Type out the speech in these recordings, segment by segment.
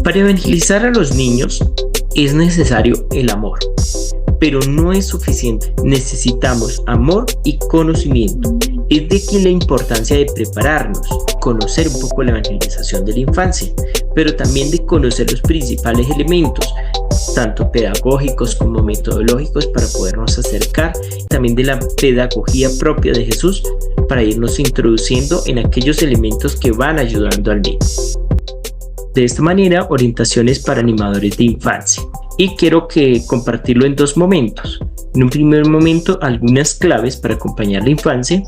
Para evangelizar a los niños es necesario el amor, pero no es suficiente. Necesitamos amor y conocimiento. Es de aquí la importancia de prepararnos, conocer un poco la evangelización de la infancia, pero también de conocer los principales elementos, tanto pedagógicos como metodológicos, para podernos acercar, también de la pedagogía propia de Jesús, para irnos introduciendo en aquellos elementos que van ayudando al niño. De esta manera, orientaciones para animadores de infancia. Y quiero compartirlo en dos momentos. En un primer momento, algunas claves para acompañar la infancia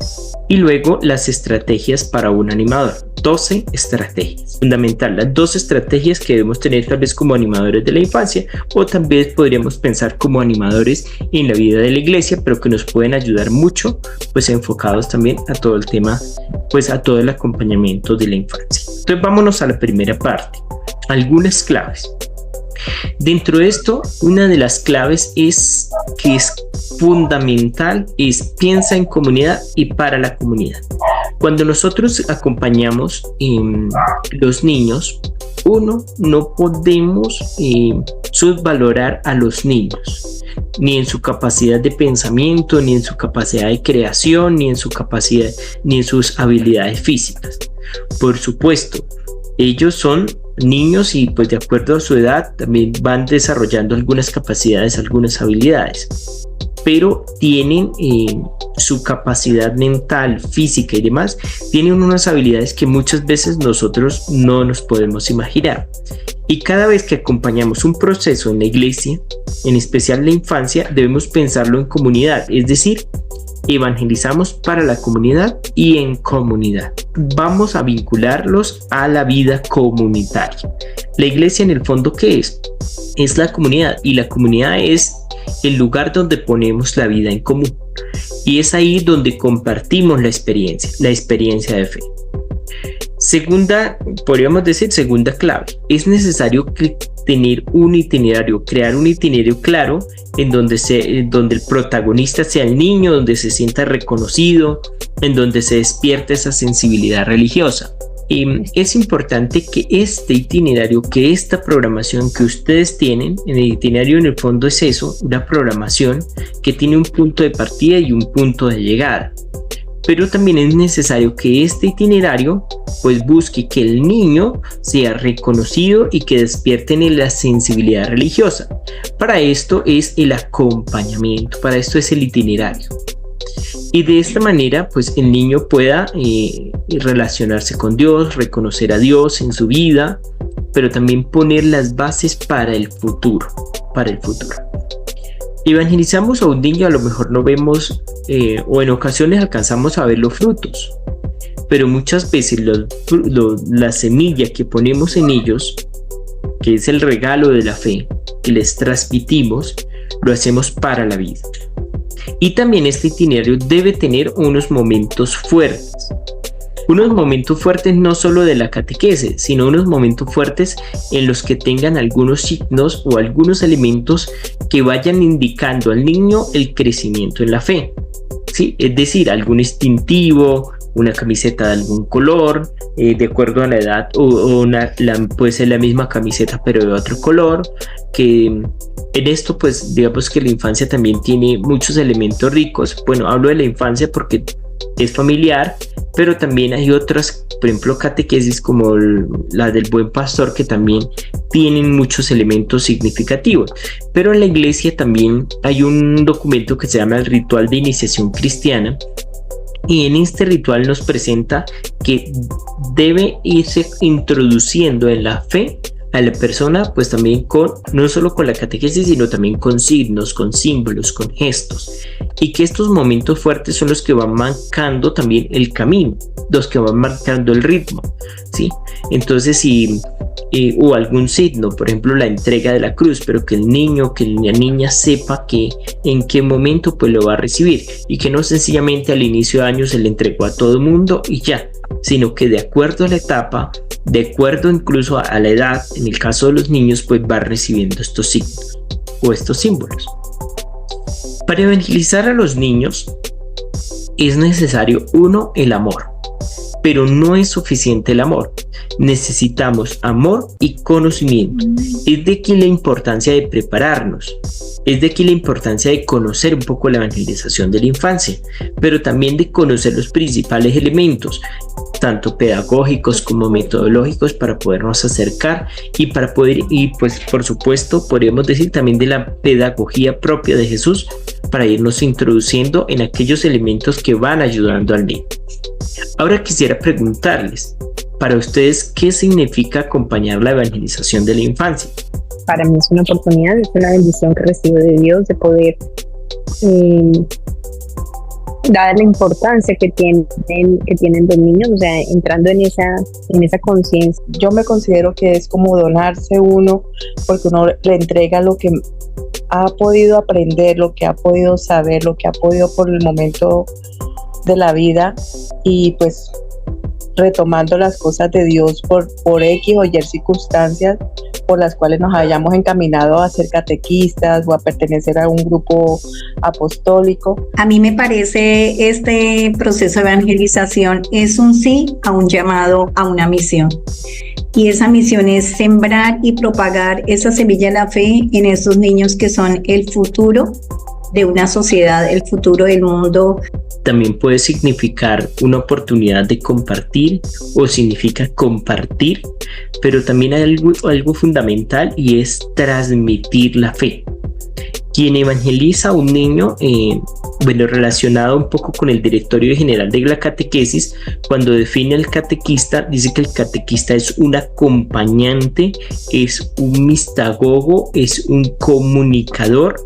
y luego las estrategias para un animador. 12 estrategias. Fundamental, las 12 estrategias que debemos tener tal vez como animadores de la infancia, o también podríamos pensar como animadores en la vida de la iglesia, pero que nos pueden ayudar mucho, pues enfocados también a todo el tema, pues a todo el acompañamiento de la infancia. Entonces vámonos a la primera parte. Algunas claves. Dentro de esto, una de las claves que es fundamental es piensa en comunidad y para la comunidad. Cuando nosotros acompañamos los niños, no podemos subvalorar a los niños, ni en su capacidad de pensamiento, ni en su capacidad de creación, ni en su capacidad, ni en sus habilidades físicas. Por supuesto, ellos son niños y pues de acuerdo a su edad también van desarrollando algunas capacidades, algunas habilidades, pero tienen su capacidad mental, física y demás, tienen unas habilidades que muchas veces nosotros no nos podemos imaginar. Y cada vez que acompañamos un proceso en la iglesia, en especial la infancia, debemos pensarlo en comunidad, es decir, evangelizamos para la comunidad y en comunidad. Vamos a vincularlos a la vida comunitaria. La iglesia en el fondo, ¿qué es? Es la comunidad, y la comunidad es el lugar donde ponemos la vida en común. Y es ahí donde compartimos la experiencia de fe. Podríamos decir segunda clave, es necesario tener un itinerario, crear un itinerario claro en donde el protagonista sea el niño, donde se sienta reconocido, en donde se despierte esa sensibilidad religiosa. Es importante que este itinerario, que esta programación que ustedes tienen, en el itinerario en el fondo es eso, una programación que tiene un punto de partida y un punto de llegada. Pero también es necesario que este itinerario pues busque que el niño sea reconocido y que despierten en la sensibilidad religiosa. Para esto es el acompañamiento, para esto es el itinerario. Y de esta manera pues el niño pueda relacionarse con Dios, reconocer a Dios en su vida, pero también poner las bases para el futuro. Evangelizamos a un niño, a lo mejor no vemos o en ocasiones alcanzamos a ver los frutos, pero muchas veces la semilla que ponemos en ellos, que es el regalo de la fe que les transmitimos, lo hacemos para la vida. Y también este itinerario debe tener unos momentos fuertes. Unos momentos fuertes no solo de la catequesis, sino unos momentos fuertes en los que tengan algunos signos o algunos elementos que vayan indicando al niño el crecimiento en la fe. ¿Sí? Es decir, algún distintivo, una camiseta de algún color, de acuerdo a la edad, puede ser la misma camiseta pero de otro color, que en esto pues digamos que la infancia también tiene muchos elementos ricos. Bueno, hablo de la infancia porque es familiar, pero también hay otras, por ejemplo, catequesis como la del Buen Pastor, que también tienen muchos elementos significativos. Pero en la iglesia también hay un documento que se llama el Ritual de Iniciación Cristiana, y en este ritual nos presenta que debe irse introduciendo en la fe a la persona, pues también no solo con la catequesis, sino también con signos, con símbolos, con gestos, y que estos momentos fuertes son los que van marcando también el camino, los que van marcando el ritmo, ¿sí? Entonces, o algún signo, por ejemplo la entrega de la cruz, pero que el niño, que la niña sepa que en qué momento pues lo va a recibir, y que no sencillamente al inicio de año se le entregó a todo el mundo y ya, sino que de acuerdo a la etapa, de acuerdo incluso a la edad, en el caso de los niños, pues va recibiendo estos signos o estos símbolos. Para evangelizar a los niños es necesario, el amor, pero no es suficiente el amor. necesitamos amor y conocimiento. Es de aquí la importancia de prepararnos. Es de aquí la importancia de conocer un poco la evangelización de la infancia, pero también de conocer los principales elementos, tanto pedagógicos como metodológicos, para podernos acercar y para poder, y pues por supuesto podríamos decir también de la pedagogía propia de Jesús, para irnos introduciendo en aquellos elementos que van ayudando al niño. Ahora quisiera preguntarles, para ustedes, ¿qué significa acompañar la evangelización de la infancia? Para mí es una oportunidad, es una bendición que recibo de Dios de poder dar la importancia que tienen los niños, o sea, entrando en esa conciencia. Yo me considero que es como donarse uno, porque uno le entrega lo que ha podido aprender, lo que ha podido saber, lo que ha podido por el momento de la vida, y pues retomando las cosas de Dios por X o Y circunstancias por las cuales nos hayamos encaminado a ser catequistas o a pertenecer a un grupo apostólico. A mí me parece este proceso de evangelización es un sí a un llamado, a una misión. Y esa misión es sembrar y propagar esa semilla de la fe en esos niños que son el futuro de una sociedad, el futuro del mundo. También puede significar una oportunidad de compartir, o significa compartir, pero también hay algo fundamental, y es transmitir la fe. Quien evangeliza a un niño, relacionado un poco con el Directorio General de la Catequesis, cuando define al catequista, dice que el catequista es un acompañante, es un mistagogo, es un comunicador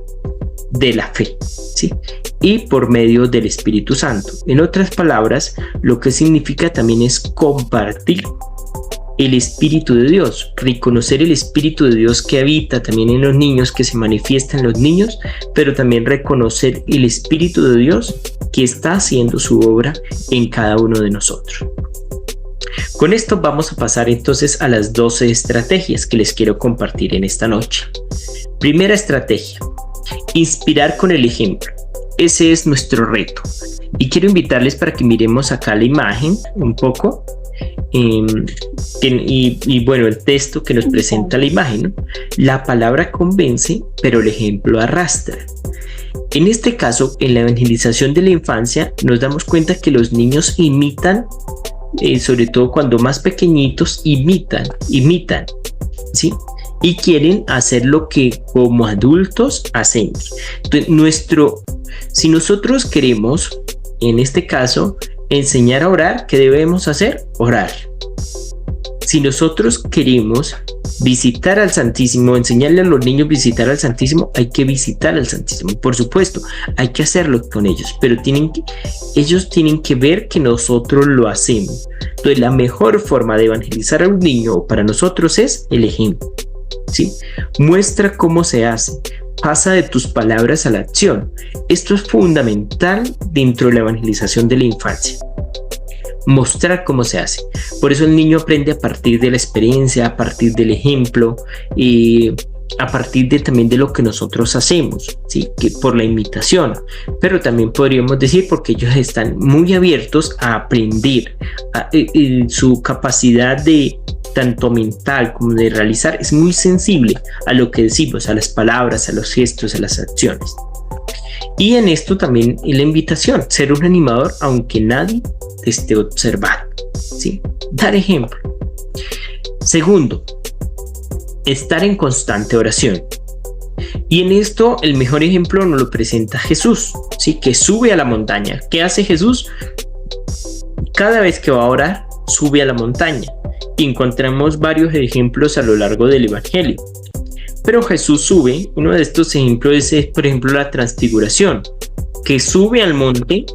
de la fe, ¿sí? Y por medio del Espíritu Santo. En otras palabras, lo que significa también es compartir el Espíritu de Dios, reconocer el Espíritu de Dios que habita también en los niños, que se manifiesta en los niños, pero también reconocer el Espíritu de Dios que está haciendo su obra en cada uno de nosotros. Con esto vamos a pasar entonces a las 12 estrategias que les quiero compartir en esta noche. Primera estrategia: inspirar con el ejemplo. Ese es nuestro reto. Y quiero invitarles para que miremos acá la imagen un poco. Bueno, el texto que nos presenta la imagen, ¿no? La palabra convence, pero el ejemplo arrastra. En este caso, en la evangelización de la infancia, nos damos cuenta que los niños imitan, sobre todo cuando más pequeñitos, imitan, ¿sí? Y quieren hacer lo que como adultos hacemos. Entonces, si nosotros queremos, en este caso, enseñar a orar, ¿qué debemos hacer? Orar. Si nosotros queremos visitar al Santísimo, enseñarle a los niños a visitar al Santísimo, hay que visitar al Santísimo. Por supuesto, hay que hacerlo con ellos, pero ellos tienen que ver que nosotros lo hacemos. Entonces, la mejor forma de evangelizar a un niño para nosotros es el ejemplo, ¿sí? Muestra cómo se hace. Pasa de tus palabras a la acción. Esto es fundamental dentro de la evangelización de la infancia. Mostrar cómo se hace. Por eso el niño aprende a partir de la experiencia, a partir del ejemplo, y a partir también de lo que nosotros hacemos, ¿sí? Que por la imitación. Pero también podríamos decir porque ellos están muy abiertos a aprender. Su capacidad de tanto mental como de realizar es muy sensible a lo que decimos, a las palabras, a los gestos, a las acciones. Y en esto también la invitación, ser un animador aunque nadie te esté observando, ¿sí? Dar ejemplo. Segundo, estar en constante oración. Y en esto el mejor ejemplo nos lo presenta Jesús, ¿sí? Que sube a la montaña. ¿Qué hace Jesús? Cada vez que va a orar, sube a la montaña. Y encontramos varios ejemplos a lo largo del Evangelio. Pero Jesús sube, uno de estos ejemplos es, por ejemplo, la transfiguración, que sube al monte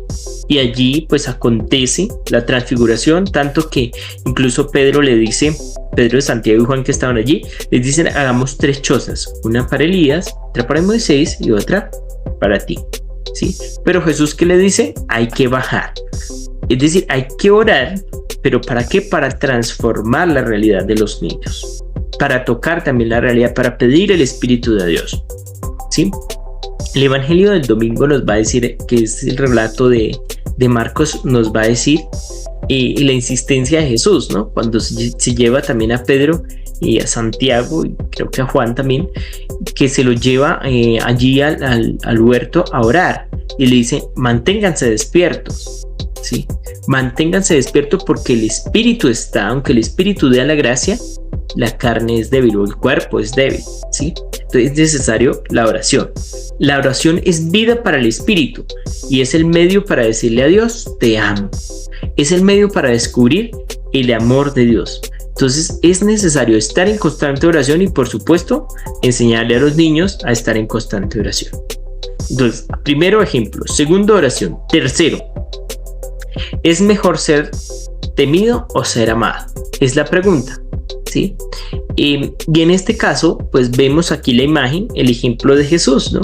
y allí pues acontece la transfiguración, tanto que incluso Pedro le dice, Pedro, Santiago y Juan, que estaban allí, les dicen: hagamos 3 chozas, una para Elías, otra para Moisés y otra para ti, ¿sí? Pero Jesús, ¿qué le dice? Hay que bajar, es decir, hay que orar. ¿Pero para qué? Para transformar la realidad de los niños, para tocar también la realidad, para pedir el Espíritu de Dios, ¿sí? El Evangelio del domingo nos va a decir, que es el relato de Marcos, nos va a decir la insistencia de Jesús, ¿no? Cuando se lleva también a Pedro y a Santiago, y creo que a Juan también, que se lo lleva allí al huerto a orar y le dice: manténganse despiertos, ¿sí? Manténganse despiertos porque el espíritu está, aunque el espíritu dé la gracia, la carne es débil o el cuerpo es débil, ¿sí? Entonces es necesario la oración. La oración es vida para el espíritu y es el medio para decirle a Dios: te amo. Es el medio para descubrir el amor de Dios. Entonces es necesario estar en constante oración y, por supuesto, enseñarle a los niños a estar en constante oración. Entonces, primero ejemplo. Segundo, oración. Tercero, ¿es mejor ser temido o ser amado? Es la pregunta, ¿sí? Y en este caso, pues vemos aquí la imagen, el ejemplo de Jesús, ¿no?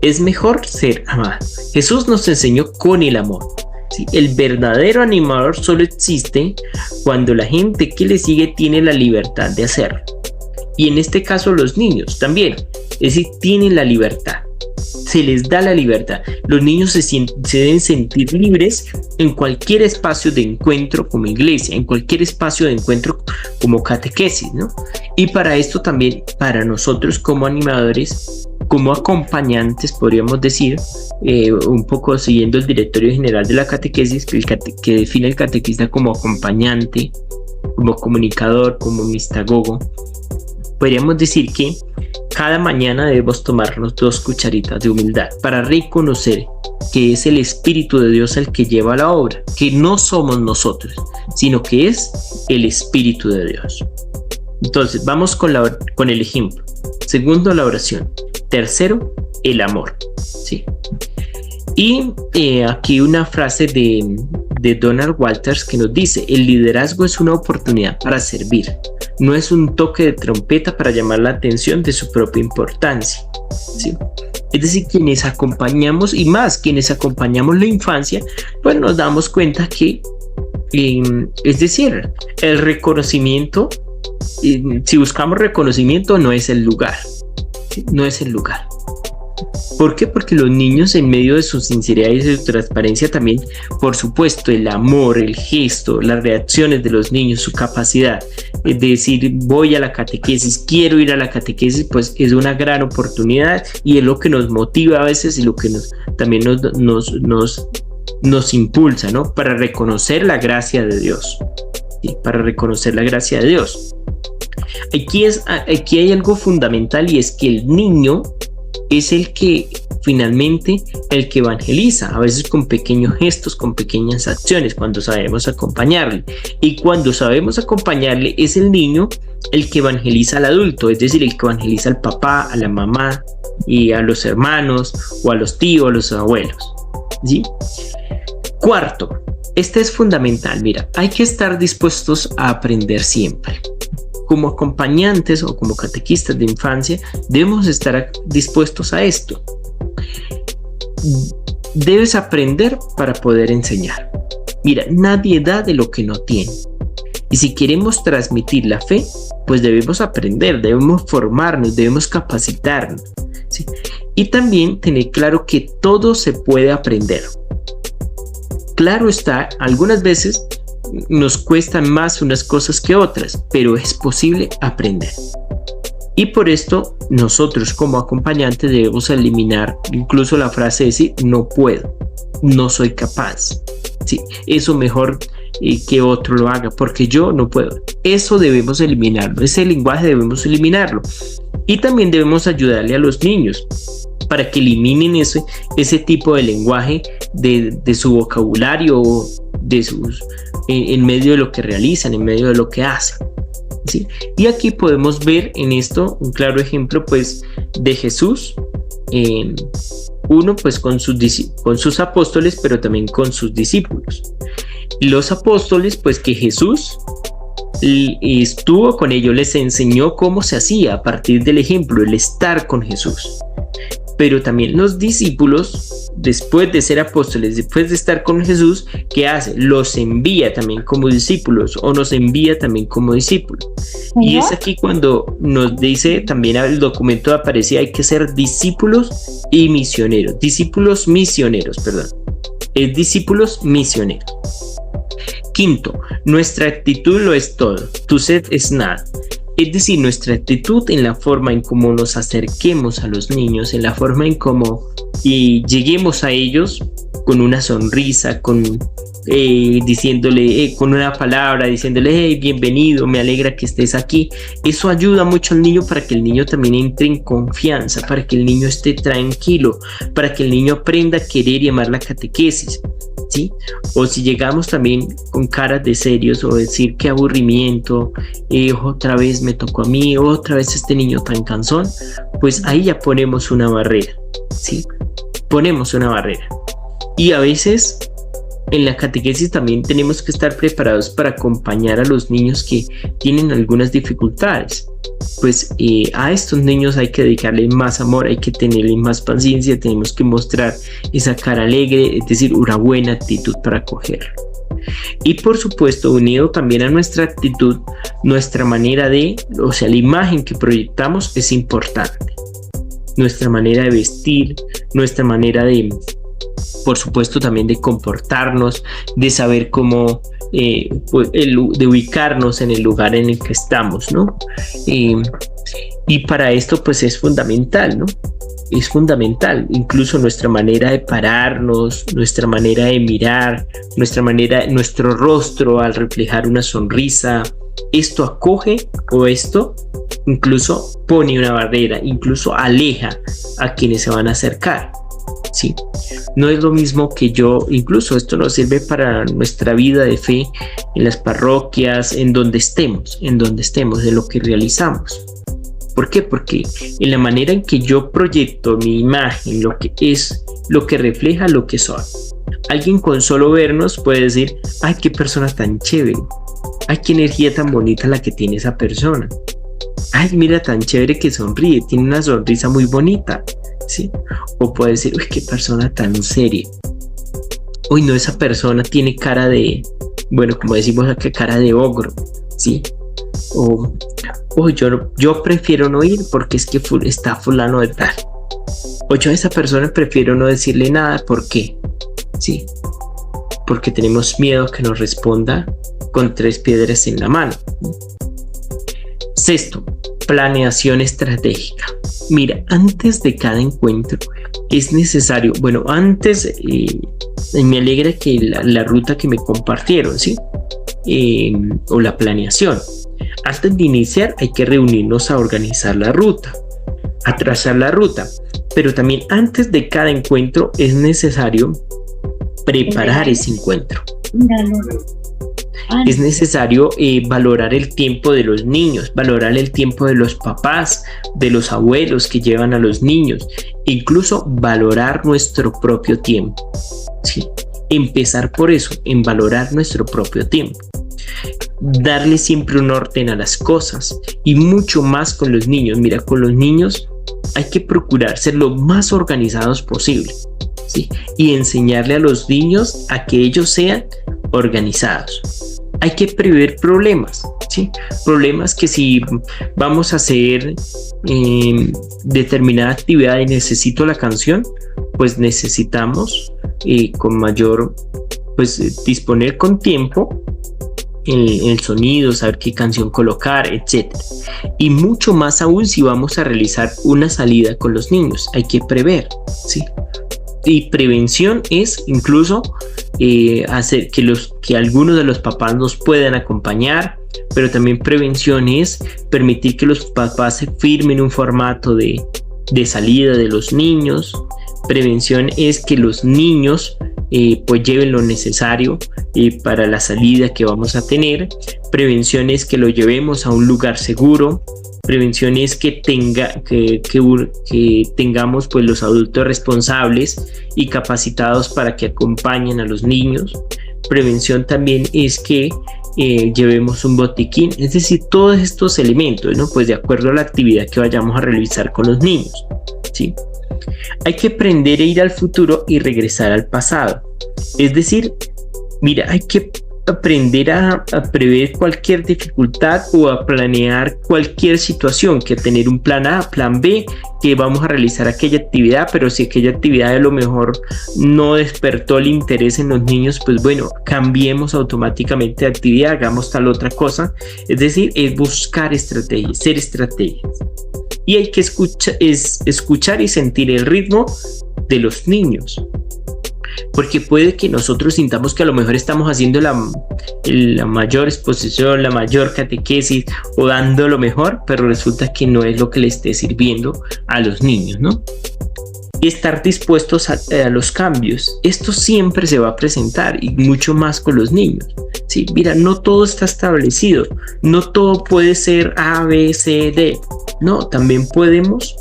Es mejor ser amado. Jesús nos enseñó con el amor. ¿Sí? El verdadero animador solo existe cuando la gente que le sigue tiene la libertad de hacerlo. Y en este caso los niños también, es decir, tienen la libertad. Se les da la libertad. Los niños se deben sentir libres en cualquier espacio de encuentro como iglesia, en cualquier espacio de encuentro como catequesis, ¿no? Y para esto también, para nosotros como animadores, como acompañantes, podríamos decir, un poco siguiendo el Directorio General de la Catequesis, que define el catequista como acompañante, como comunicador, como mistagogo, podríamos decir que cada mañana debemos tomarnos 2 cucharitas de humildad para reconocer que es el Espíritu de Dios el que lleva la obra, que no somos nosotros, sino que es el Espíritu de Dios. Entonces, vamos con el ejemplo. Segundo, la oración. Tercero, el amor, ¿sí? Y aquí una frase de Donald Walters que nos dice: el liderazgo es una oportunidad para servir, no es un toque de trompeta para llamar la atención de su propia importancia, ¿sí? Es decir, quienes acompañamos, y más quienes acompañamos la infancia, pues nos damos cuenta que, es decir, el reconocimiento, si buscamos reconocimiento, no es el lugar, ¿sí? No es el lugar. ¿Por qué? Porque los niños, en medio de su sinceridad y de su transparencia también, por supuesto, el amor, el gesto, las reacciones de los niños, su capacidad de decir voy a la catequesis, quiero ir a la catequesis, pues es una gran oportunidad y es lo que nos motiva a veces y lo que también nos impulsa, ¿no? Para reconocer la gracia de Dios, ¿sí? Para reconocer la gracia de Dios. Aquí hay algo fundamental, y es que el niño es el que finalmente evangeliza, a veces con pequeños gestos, con pequeñas acciones, cuando sabemos acompañarle. Y cuando sabemos acompañarle, es el niño el que evangeliza al adulto, es decir, el que evangeliza al papá, a la mamá y a los hermanos o a los tíos, a los abuelos, ¿sí? Cuarto, este es fundamental. Mira, hay que estar dispuestos a aprender siempre. Como acompañantes o como catequistas de infancia, debemos estar dispuestos a esto. Debes aprender para poder enseñar. Mira, nadie da de lo que no tiene. Y si queremos transmitir la fe, pues debemos aprender, debemos formarnos, debemos capacitarnos, ¿sí? Y también tener claro que todo se puede aprender. Claro está, algunas veces nos cuestan más unas cosas que otras, pero es posible aprender. Y por esto nosotros como acompañantes debemos eliminar incluso la frase de decir no puedo, no soy capaz, ¿sí? Eso mejor que otro lo haga porque yo no puedo. Eso debemos eliminarlo, ese lenguaje debemos eliminarlo. Y también debemos ayudarle a los niños para que eliminen ese tipo de lenguaje de su vocabulario, en medio de lo que realizan, en medio de lo que hacen, ¿sí? Y aquí podemos ver en esto un claro ejemplo, pues, de Jesús, uno pues con sus apóstoles, pero también con sus discípulos. Los apóstoles, pues que Jesús estuvo con ellos, les enseñó cómo se hacía a partir del ejemplo, el estar con Jesús. Pero también los discípulos, después de ser apóstoles, después de estar con Jesús, ¿qué hace? Los envía también como discípulos, o nos envía también como discípulos. Y es aquí cuando nos dice también el documento aparece, hay que ser discípulos y misioneros, discípulos misioneros. Es discípulos misioneros. Quinto, nuestra actitud lo es todo. Tu sed es nada. Es decir, nuestra actitud en la forma en cómo nos acerquemos a los niños, en la forma en cómo lleguemos a ellos con una sonrisa, diciéndole, con una palabra, diciéndole, hey, bienvenido, me alegra que estés aquí. Eso ayuda mucho al niño para que el niño también entre en confianza, para que el niño esté tranquilo, para que el niño aprenda a querer y amar la catequesis. ¿Sí? O si llegamos también con caras de serios o decir qué aburrimiento, otra vez me tocó a mí, otra vez este niño tan cansón, pues ahí ya ponemos una barrera, ¿sí? Ponemos una barrera. Y a veces en la catequesis también tenemos que estar preparados para acompañar a los niños que tienen algunas dificultades. Pues a estos niños hay que dedicarle más amor, hay que tenerle más paciencia, tenemos que mostrar esa cara alegre, es decir, una buena actitud para acogerlo. Y por supuesto, unido también a nuestra actitud, nuestra manera la imagen que proyectamos es importante. Nuestra manera de vestir, nuestra manera de, por supuesto, también de comportarnos, de saber cómo, de ubicarnos en el lugar en el que estamos, ¿no? Y para esto, pues es fundamental, ¿no? Es fundamental, incluso nuestra manera de pararnos, nuestra manera de mirar, nuestro rostro al reflejar una sonrisa. Esto acoge o esto incluso pone una barrera, incluso aleja a quienes se van a acercar, ¿sí? No es lo mismo que incluso esto nos sirve para nuestra vida de fe en las parroquias, en donde estemos, en lo que realizamos. ¿Por qué? Porque en la manera en que yo proyecto mi imagen, lo que refleja lo que soy. Alguien con solo vernos puede decir, ay, qué persona tan chévere, ay, qué energía tan bonita la que tiene esa persona, ay, mira tan chévere que sonríe, tiene una sonrisa muy bonita, ¿sí? O puede decir, uy, qué persona tan seria, uy, no, esa persona tiene cara de, bueno, como decimos acá, cara de ogro, ¿sí? O yo prefiero no ir porque es que está fulano de tal. O yo a esa persona prefiero no decirle nada. ¿Por qué? Sí, porque tenemos miedo que nos responda con 3 piedras en la mano. Sexto, planeación estratégica. Mira, antes de cada encuentro es necesario, me alegra que la ruta que me compartieron, ¿sí? O la planeación. Antes de iniciar hay que reunirnos a organizar la ruta, a trazar la ruta, pero también antes de cada encuentro es necesario preparar ese encuentro. Es necesario valorar el tiempo de los niños, valorar el tiempo de los papás, de los abuelos que llevan a los niños, incluso valorar nuestro propio tiempo, ¿sí? Empezar por eso, en valorar nuestro propio tiempo. Darle siempre un orden a las cosas y mucho más con los niños. Mira, con los niños hay que procurar ser lo más organizados posible, ¿sí? Y enseñarle a los niños a que ellos sean organizados. Hay que prever problemas, ¿sí? Problemas que si vamos a hacer determinada actividad y necesito la canción, pues necesitamos con mayor, pues disponer con tiempo el sonido, saber qué canción colocar, etc. Y mucho más aún si vamos a realizar una salida con los niños, hay que prever, ¿sí? Y prevención es incluso hacer que algunos de los papás nos puedan acompañar, pero también prevención es permitir que los papás se firmen un formato de salida de los niños. Prevención es que los niños pues lleven lo necesario para la salida que vamos a tener. Prevención es que lo llevemos a un lugar seguro. Prevención es que tengamos pues los adultos responsables y capacitados para que acompañen a los niños. Prevención también es que llevemos un botiquín, es decir, todos estos elementos, ¿no? Pues de acuerdo a la actividad que vayamos a realizar con los niños, ¿sí? Hay que aprender a ir al futuro y regresar al pasado. Es decir, mira, hay que aprender a prever cualquier dificultad o a planear cualquier situación, que tener un plan A, plan B, que vamos a realizar aquella actividad, pero si aquella actividad a lo mejor no despertó el interés en los niños, pues bueno, cambiemos automáticamente de actividad, hagamos tal otra cosa. Es decir, es buscar estrategias, ser estrategias. Y hay que escuchar y sentir el ritmo de los niños. Porque puede que nosotros sintamos que a lo mejor estamos haciendo la mayor exposición, la mayor catequesis o dando lo mejor, pero resulta que no es lo que le esté sirviendo a los niños, ¿no? Y estar dispuestos a los cambios. Esto siempre se va a presentar y mucho más con los niños. Sí, mira, no todo está establecido, no todo puede ser A, B, C, D. No, también podemos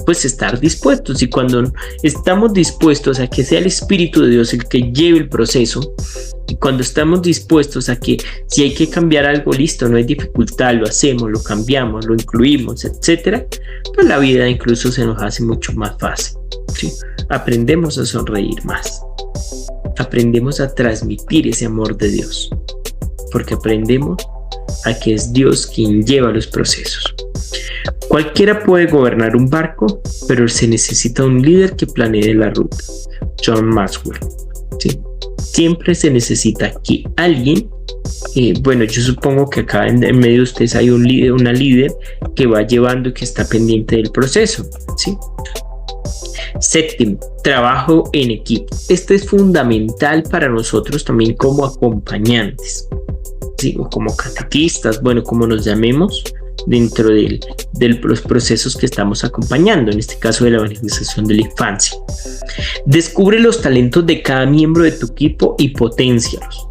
pues estar dispuestos, y cuando estamos dispuestos a que sea el Espíritu de Dios el que lleve el proceso, y cuando estamos dispuestos a que si hay que cambiar algo, listo, no hay dificultad, lo hacemos, lo cambiamos, lo incluimos, etcétera, pues la vida incluso se nos hace mucho más fácil, ¿sí? Aprendemos a sonreír más, aprendemos a transmitir ese amor de Dios, porque aprendemos a que es Dios quien lleva los procesos. Cualquiera puede gobernar un barco, pero se necesita un líder que planee la ruta. John Maxwell, ¿sí? Siempre se necesita que alguien, bueno, yo supongo que acá en medio de ustedes hay un líder, una líder que va llevando y que está pendiente del proceso, ¿sí? Séptimo, trabajo en equipo. Este es fundamental para nosotros también como acompañantes, ¿sí? O como catequistas, bueno, como nos llamemos, dentro de los procesos que estamos acompañando, en este caso de la evangelización de la infancia. Descubre los talentos de cada miembro de tu equipo y poténcialos.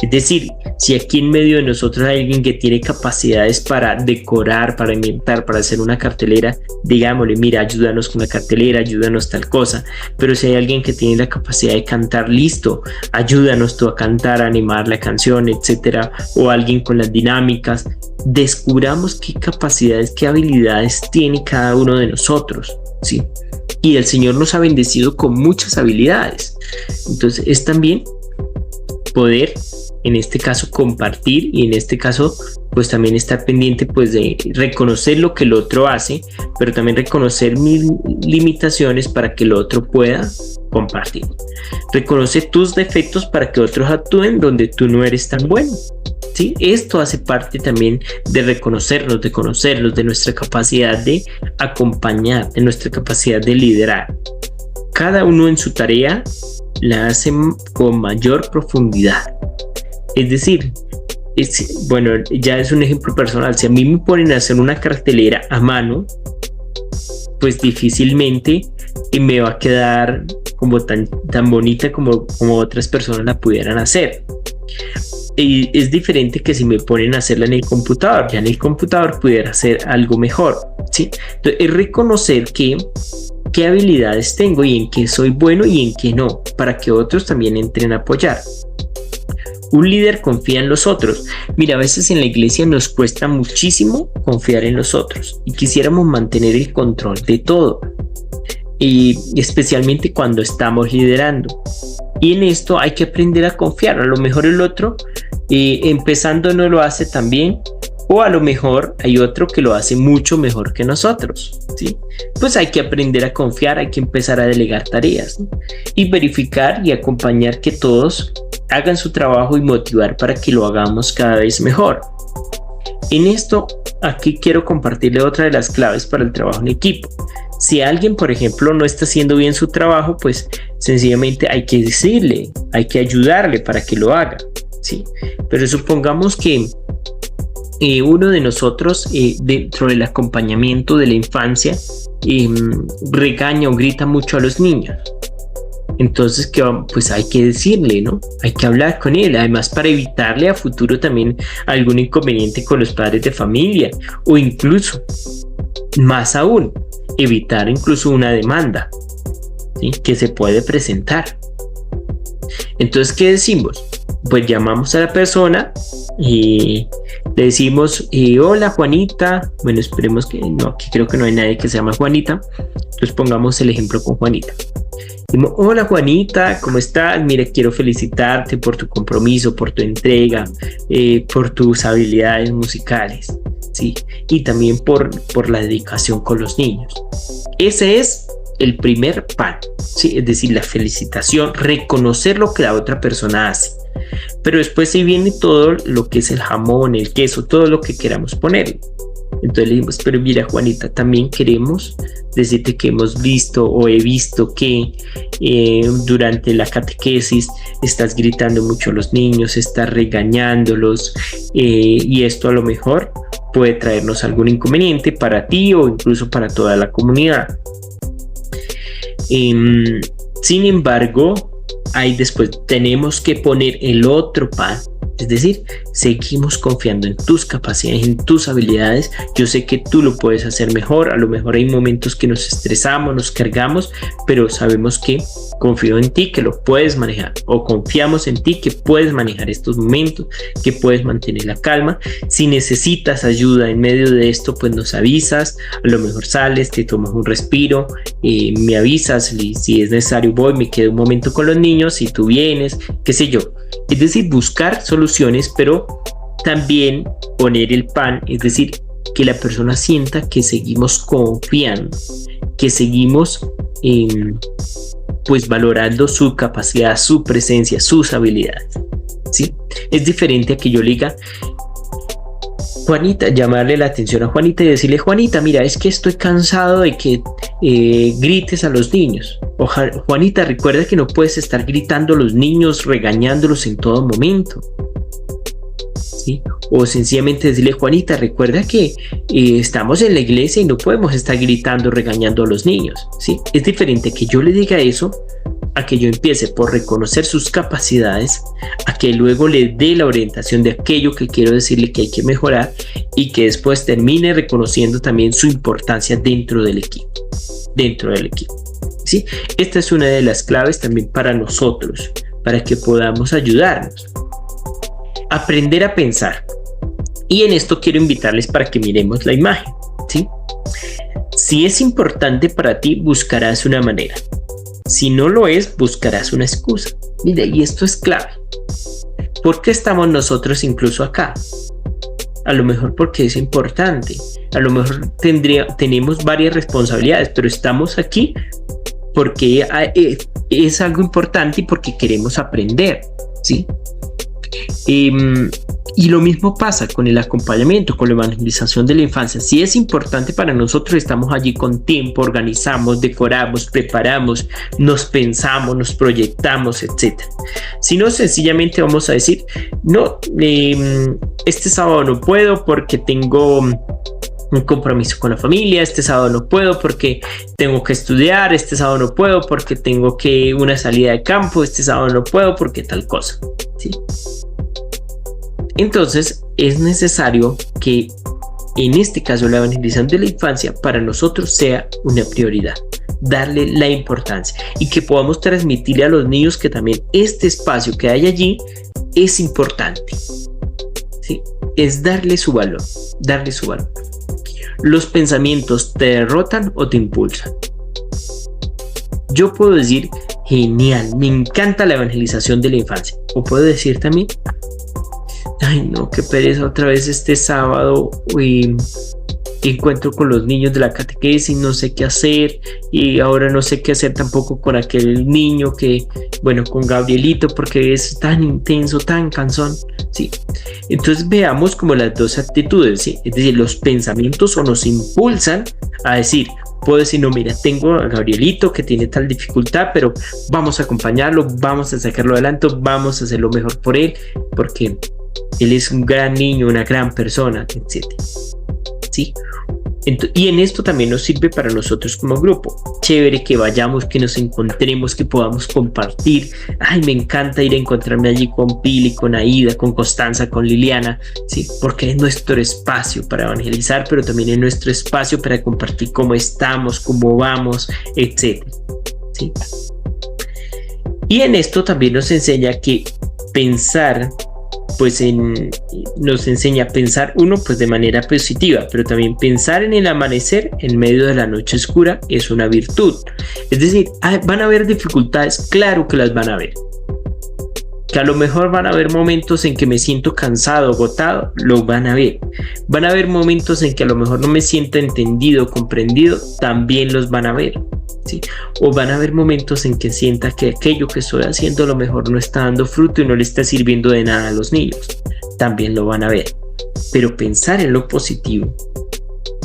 Es decir, si aquí en medio de nosotros hay alguien que tiene capacidades para decorar, para inventar, para hacer una cartelera, digámosle, mira, ayúdanos con la cartelera, ayúdanos tal cosa. Pero si hay alguien que tiene la capacidad de cantar, listo, ayúdanos tú a cantar, a animar la canción, etcétera. O alguien con las dinámicas. Descubramos qué capacidades, qué habilidades tiene cada uno de nosotros, ¿sí? Y el Señor nos ha bendecido con muchas habilidades. Entonces es también poder, en este caso, compartir, y en este caso pues también estar pendiente pues de reconocer lo que el otro hace, pero también reconocer mis limitaciones para que el otro pueda compartir. Reconoce tus defectos para que otros actúen donde tú no eres tan bueno, ¿sí? Esto hace parte también de reconocernos, de conocerlos, de nuestra capacidad de acompañar, de nuestra capacidad de liderar. Cada uno en su tarea la hace con mayor profundidad. Es decir, bueno, ya es un ejemplo personal. Si a mí me ponen a hacer una cartelera a mano, pues difícilmente me va a quedar como tan bonita como otras personas la pudieran hacer. Y es diferente que si me ponen a hacerla en el computador. Ya en el computador pudiera hacer algo mejor, ¿sí? Entonces, es reconocer qué habilidades tengo y en qué soy bueno y en qué no, para que otros también entren a apoyar. Un líder confía en los otros. Mira, a veces en la iglesia nos cuesta muchísimo confiar en los otros y quisiéramos mantener el control de todo, y especialmente cuando estamos liderando. Y en esto hay que aprender a confiar. A lo mejor el otro empezando no lo hace tan bien, o a lo mejor hay otro que lo hace mucho mejor que nosotros, ¿sí? Pues hay que aprender a confiar, hay que empezar a delegar tareas, ¿no? Y verificar y acompañar que todos hagan su trabajo y motivar para que lo hagamos cada vez mejor. En esto, aquí quiero compartirle otra de las claves para el trabajo en equipo. Si alguien, por ejemplo, no está haciendo bien su trabajo, pues sencillamente hay que decirle, hay que ayudarle para que lo haga, ¿sí? Pero supongamos que uno de nosotros, dentro del acompañamiento de la infancia, regaña o grita mucho a los niños. Entonces, pues hay que decirle, ¿no? Hay que hablar con él, además para evitarle a futuro también algún inconveniente con los padres de familia, o incluso, más aún, evitar incluso una demanda, ¿sí? Que se puede presentar. Entonces, ¿qué decimos? Pues llamamos a la persona y le decimos, hola Juanita. Bueno, esperemos que no, aquí creo que no hay nadie que se llama Juanita. Entonces pongamos el ejemplo con Juanita. Digo, hola Juanita, ¿cómo estás? Mira, quiero felicitarte por tu compromiso, por tu entrega, por tus habilidades musicales, ¿sí? Y también por la dedicación con los niños. Ese es el primer pan, ¿sí? Es decir, la felicitación, reconocer lo que la otra persona hace. Pero después sí viene todo lo que es el jamón, el queso, todo lo que queramos ponerle. Entonces le dijimos, pero mira Juanita, también queremos decirte que hemos visto o he visto que durante la catequesis estás gritando mucho a los niños, estás regañándolos y esto a lo mejor puede traernos algún inconveniente para ti o incluso para toda la comunidad. Sin embargo, ahí después tenemos que poner el otro pan. Es decir, seguimos confiando en tus capacidades, en tus habilidades. Yo sé que tú lo puedes hacer mejor. A lo mejor hay momentos que nos estresamos, nos cargamos, pero sabemos que confío en ti, que lo puedes manejar. O confiamos en ti, que puedes manejar estos momentos, que puedes mantener la calma. Si necesitas ayuda en medio de esto, pues nos avisas. A lo mejor sales, te tomas un respiro, me avisas. Si es necesario, voy, me quedo un momento con los niños. Si tú vienes, qué sé yo. Es decir, buscar soluciones, pero también poner el pan, es decir, que la persona sienta que seguimos confiando, que seguimos pues valorando su capacidad, su presencia, sus habilidades, ¿sí? Es diferente a que yo le diga, Juanita, llamarle la atención a Juanita y decirle, Juanita, mira, es que estoy cansado de que grites a los niños. O Juanita, recuerda que no puedes estar gritando a los niños, regañándolos en todo momento, ¿sí? O sencillamente decirle, Juanita, recuerda que estamos en la iglesia y no podemos estar gritando, regañando a los niños, ¿sí? Es diferente que yo le diga eso a que yo empiece por reconocer sus capacidades, a que luego le dé la orientación de aquello que quiero decirle que hay que mejorar y que después termine reconociendo también su importancia dentro del equipo. ¿Sí? Esta es una de las claves también para nosotros, para que podamos ayudarnos. Aprender a pensar. Y en esto quiero invitarles para que miremos la imagen, ¿sí? Si es importante para ti, buscarás una manera. Si no lo es, buscarás una excusa. Mira, y esto es clave. ¿Por qué estamos nosotros incluso acá? A lo mejor porque es importante. A lo mejor tenemos varias responsabilidades, pero estamos aquí porque es algo importante y porque queremos aprender, ¿sí? Y lo mismo pasa con el acompañamiento, con la evangelización de la infancia. Si es importante para nosotros, estamos allí con tiempo, organizamos, decoramos, preparamos, nos pensamos, nos proyectamos, etc. Si no, sencillamente vamos a decir, no, este sábado no puedo porque tengo un compromiso con la familia, este sábado no puedo porque tengo que estudiar, este sábado no puedo porque tengo que una salida de campo, este sábado no puedo porque tal cosa, ¿sí? Entonces es necesario que en este caso la evangelización de la infancia para nosotros sea una prioridad, darle la importancia y que podamos transmitirle a los niños que también este espacio que hay allí es importante, ¿sí? Es darle su valor, darle su valor. ¿Los pensamientos te derrotan o te impulsan? Yo puedo decir, genial, me encanta la evangelización de la infancia. O puedo decir también, ay no, qué pereza otra vez este sábado, encuentro con los niños de la catequesis, no sé qué hacer y ahora no sé qué hacer tampoco con aquel niño que, bueno, con Gabrielito porque es tan intenso, tan cansón, ¿sí? Entonces veamos como las dos actitudes, ¿sí? Es decir, los pensamientos o nos impulsan a decir, puedo decir, no, mira, tengo a Gabrielito que tiene tal dificultad, pero vamos a acompañarlo, vamos a sacarlo adelante, vamos a hacer lo mejor por él, porque él es un gran niño, una gran persona, etc. ¿Sí? Y en esto también nos sirve para nosotros como grupo. Chévere que vayamos, que nos encontremos, que podamos compartir. Ay, me encanta ir a encontrarme allí con Pili, con Aida, con Constanza, con Liliana, ¿sí? Porque es nuestro espacio para evangelizar, pero también es nuestro espacio para compartir cómo estamos, cómo vamos, etc. ¿Sí? Y en esto también nos enseña que pensar pues nos enseña a pensar uno pues de manera positiva, pero también pensar en el amanecer en medio de la noche oscura es una virtud. Es decir, van a haber dificultades, claro que las van a haber. Que a lo mejor van a haber momentos en que me siento cansado, agotado, lo van a ver. Van a haber momentos en que a lo mejor no me siento entendido, comprendido, también los van a ver, ¿sí? O van a haber momentos en que sienta que aquello que estoy haciendo a lo mejor no está dando fruto y no le está sirviendo de nada a los niños, también lo van a ver. Pero pensar en lo positivo,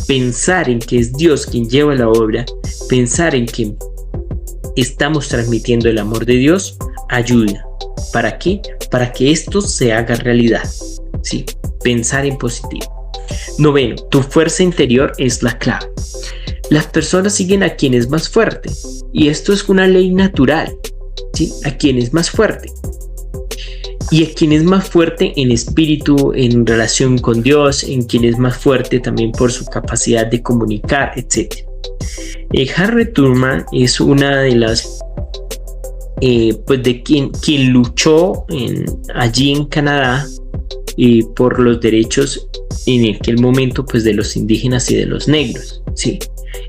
pensar en que es Dios quien lleva la obra, pensar en que estamos transmitiendo el amor de Dios, ayuda. ¿Para qué? Para que esto se haga realidad, ¿sí? Pensar en positivo. 9, tu fuerza interior es la clave. Las personas siguen a quien es más fuerte, y esto es una ley natural, ¿sí? A quien es más fuerte. Y a quien es más fuerte en espíritu, en relación con Dios, en quien es más fuerte también por su capacidad de comunicar, etc. Harriet Tubman es una de las pues de quien luchó allí en Canadá por los derechos en aquel momento pues de los indígenas y de los negros, ¿sí?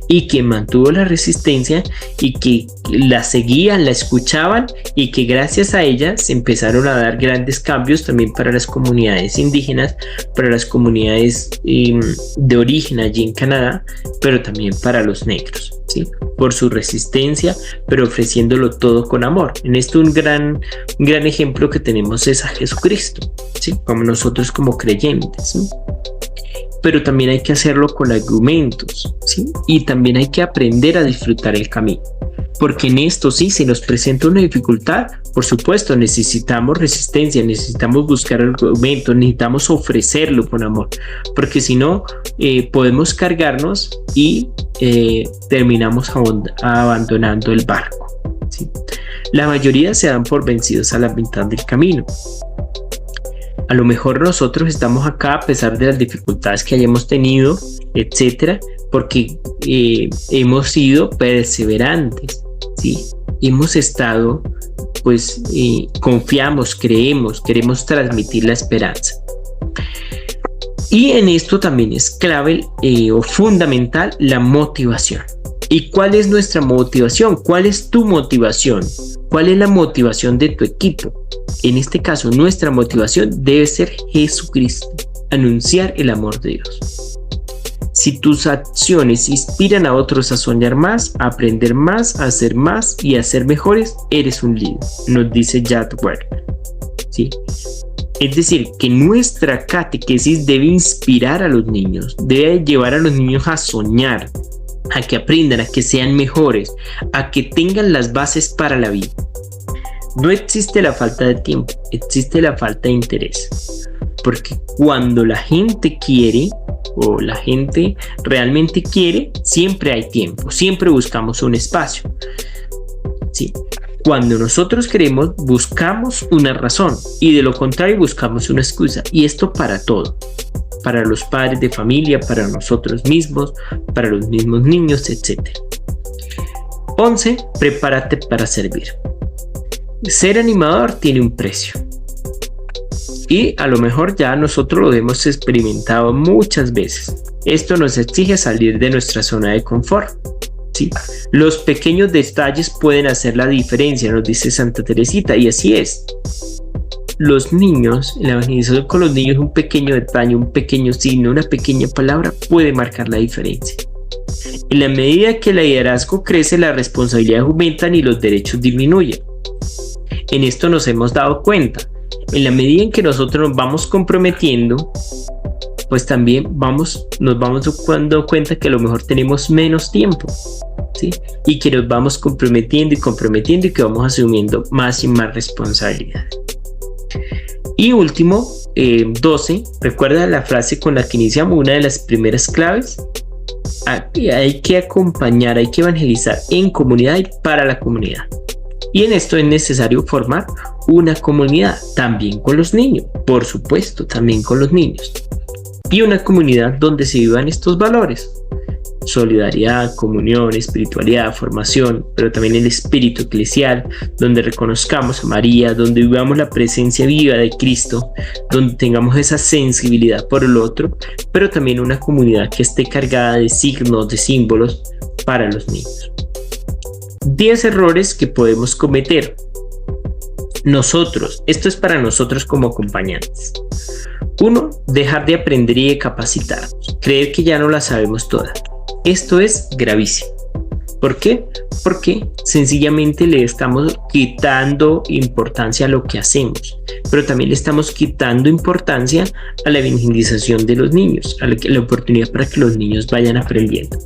Y que mantuvo la resistencia y que la seguían, la escuchaban, y que gracias a ella se empezaron a dar grandes cambios también para las comunidades indígenas, para las comunidades de origen allí en Canadá, pero también para los negros, ¿sí? Por su resistencia, pero ofreciéndolo todo con amor. En esto un gran ejemplo que tenemos es a Jesucristo, ¿sí? Como nosotros como creyentes, ¿sí? Pero también hay que hacerlo con argumentos, ¿sí? Y también hay que aprender a disfrutar el camino, porque en esto sí, si nos presenta una dificultad, por supuesto necesitamos resistencia, necesitamos buscar argumentos, necesitamos ofrecerlo con amor, porque si no podemos cargarnos y terminamos abandonando el barco, ¿sí? La mayoría se dan por vencidos a la mitad del camino. A lo mejor nosotros estamos acá a pesar de las dificultades que hayamos tenido, etcétera, porque hemos sido perseverantes, ¿sí? Hemos estado, pues, confiamos, creemos, queremos transmitir la esperanza. Y en esto también es clave o fundamental la motivación. ¿Y cuál es nuestra motivación? ¿Cuál es tu motivación? ¿Cuál es la motivación de tu equipo? En este caso, nuestra motivación debe ser Jesucristo, anunciar el amor de Dios. Si tus acciones inspiran a otros a soñar más, a aprender más, a hacer más y a ser mejores, eres un líder, nos dice Jack Welch, ¿sí? Es decir, que nuestra catequesis debe inspirar a los niños, debe llevar a los niños a soñar, a que aprendan, a que sean mejores, a que tengan las bases para la vida. No existe la falta de tiempo, existe la falta de interés. Porque cuando la gente quiere, o la gente realmente quiere, siempre hay tiempo, siempre buscamos un espacio. ¿Sí? Cuando nosotros queremos, buscamos una razón, y de lo contrario buscamos una excusa. Y esto para todo. Para los padres de familia, para nosotros mismos, para los mismos niños, etc. 11. Prepárate para servir. Ser animador tiene un precio. Y a lo mejor ya nosotros lo hemos experimentado muchas veces. Esto nos exige salir de nuestra zona de confort, ¿sí? Los pequeños detalles pueden hacer la diferencia, nos dice Santa Teresita, y así es. Los niños, la evangelización con los niños, un pequeño detalle, un pequeño signo, una pequeña palabra puede marcar la diferencia. En la medida que el liderazgo crece, la responsabilidad aumenta y los derechos disminuyen. En esto nos hemos dado cuenta. En la medida en que nosotros nos vamos comprometiendo, pues también nos vamos dando cuenta que a lo mejor tenemos menos tiempo, ¿sí? Y que nos vamos comprometiendo y que vamos asumiendo más y más responsabilidad. Y último, 12, recuerda la frase con la que iniciamos, una de las primeras claves. Hay que acompañar, hay que evangelizar en comunidad y para la comunidad. Y en esto es necesario formar una comunidad, también con los niños, por supuesto, también con los niños. Y una comunidad donde se vivan estos valores. solidaridad, comunión, espiritualidad, formación, pero también el espíritu eclesial, donde reconozcamos a María, donde vivamos la presencia viva de Cristo, donde tengamos esa sensibilidad por el otro, pero también una comunidad que esté cargada de signos, de símbolos para los niños. 10 errores que podemos cometer nosotros. Esto es para nosotros como acompañantes. 1. Dejar de aprender y de capacitarnos. Creer que ya no la sabemos todas. Esto es gravísimo. ¿Por qué? Porque sencillamente le estamos quitando importancia a lo que hacemos, pero también le estamos quitando importancia a la evangelización de los niños, a la oportunidad para que los niños vayan aprendiendo.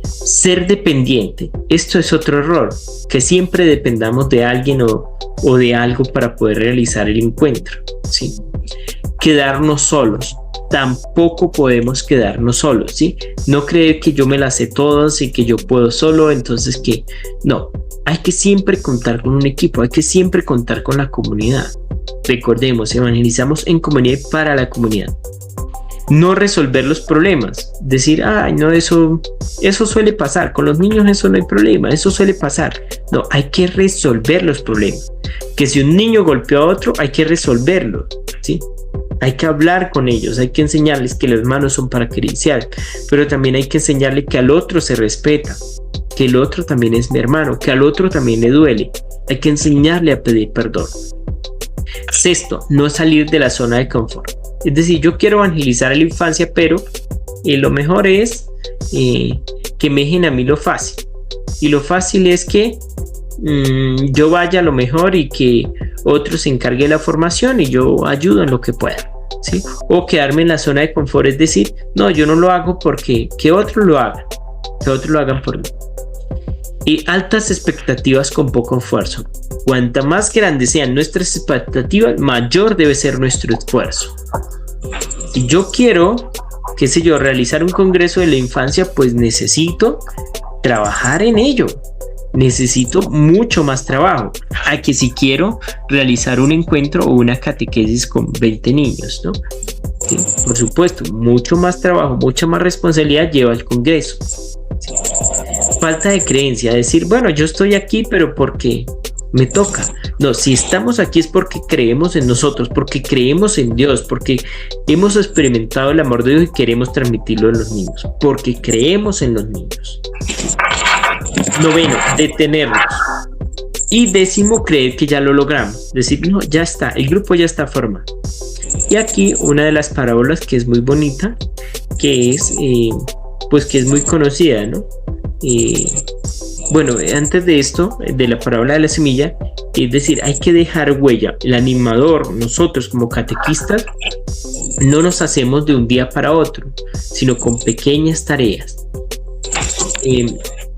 Ser dependiente. Esto es otro error, que siempre dependamos de alguien o de algo para poder realizar el encuentro, ¿sí? Quedarnos solos. Tampoco podemos quedarnos solos, ¿sí? No creer que yo me las sé todas y que yo puedo solo, entonces que no. Hay que siempre contar con un equipo, hay que siempre contar con la comunidad. Recordemos, evangelizamos en comunidad y para la comunidad. No resolver los problemas, decir, ay, no, eso suele pasar, con los niños eso no hay problema, eso suele pasar. No, hay que resolver los problemas. Que si un niño golpeó a otro, hay que resolverlo, ¿sí? Hay que hablar con ellos, hay que enseñarles que las manos son para acariciar, pero también hay que enseñarle que al otro se respeta, que el otro también es mi hermano, que al otro también le duele. Hay que enseñarle a pedir perdón. 6. No salir de la zona de confort. Es decir, yo quiero evangelizar a la infancia, pero lo mejor es que me dejen a mí lo fácil. Y lo fácil es que yo vaya a lo mejor y que otro se encargue de la formación y yo ayudo en lo que pueda, ¿sí? O quedarme en la zona de confort, es decir, no, yo no lo hago porque que otros lo hagan por mí. Y altas expectativas con poco esfuerzo. Cuanta más grandes sean nuestras expectativas, mayor debe ser nuestro esfuerzo. Si yo quiero, qué sé yo, realizar un congreso de la infancia, pues necesito trabajar en ello. Necesito mucho más trabajo a que si quiero realizar un encuentro o una catequesis con 20 niños, ¿no? Sí, por supuesto, mucho más trabajo, mucha más responsabilidad lleva el congreso. Sí. Falta de creencia, decir, bueno, yo estoy aquí, pero porque me toca. No, si estamos aquí es porque creemos en nosotros, porque creemos en Dios, porque hemos experimentado el amor de Dios y queremos transmitirlo a los niños, porque creemos en los niños. 9, detenernos. Y 10, creer que ya lo logramos. Decir, no, ya está, el grupo ya está formado. Y aquí una de las parábolas que es muy bonita, que es, pues que es muy conocida, ¿no? Bueno, antes de esto, de la parábola de la semilla, es decir, hay que dejar huella. El animador, nosotros como catequistas, no nos hacemos de un día para otro, sino con pequeñas tareas.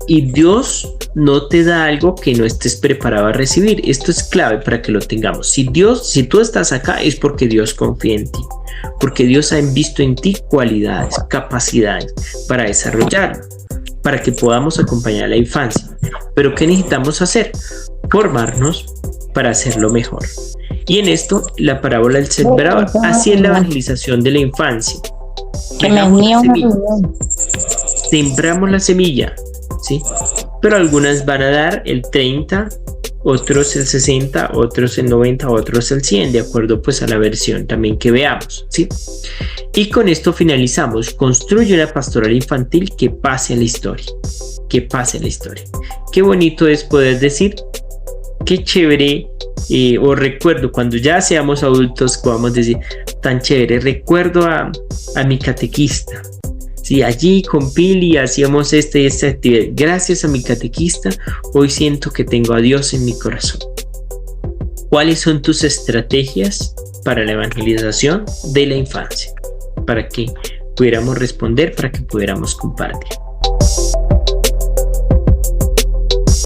Y Dios no te da algo que no estés preparado a recibir. Esto es clave para que lo tengamos. Si tú estás acá es porque Dios confía en ti, porque Dios ha visto en ti cualidades, capacidades para desarrollarlo, para que podamos acompañar a la infancia. Pero ¿qué necesitamos hacer? Formarnos para hacerlo mejor. Y en esto, la parábola del sembrador, así es la evangelización de la infancia. Sembramos la semilla, ¿sí? Pero algunas van a dar el 30, otros el 60, otros el 90, otros el 100, de acuerdo pues a la versión también que veamos, ¿sí? Y con esto finalizamos. Construye una pastoral infantil que pase a la historia. Que pase a la historia. Qué bonito es poder decir, qué chévere, o recuerdo cuando ya seamos adultos, podamos decir, tan chévere, recuerdo a mi catequista. Sí, allí con Pili hacíamos esta actividad. Gracias a mi catequista, hoy siento que tengo a Dios en mi corazón. ¿Cuáles son tus estrategias para la evangelización de la infancia? Para que pudiéramos responder, para que pudiéramos compartir.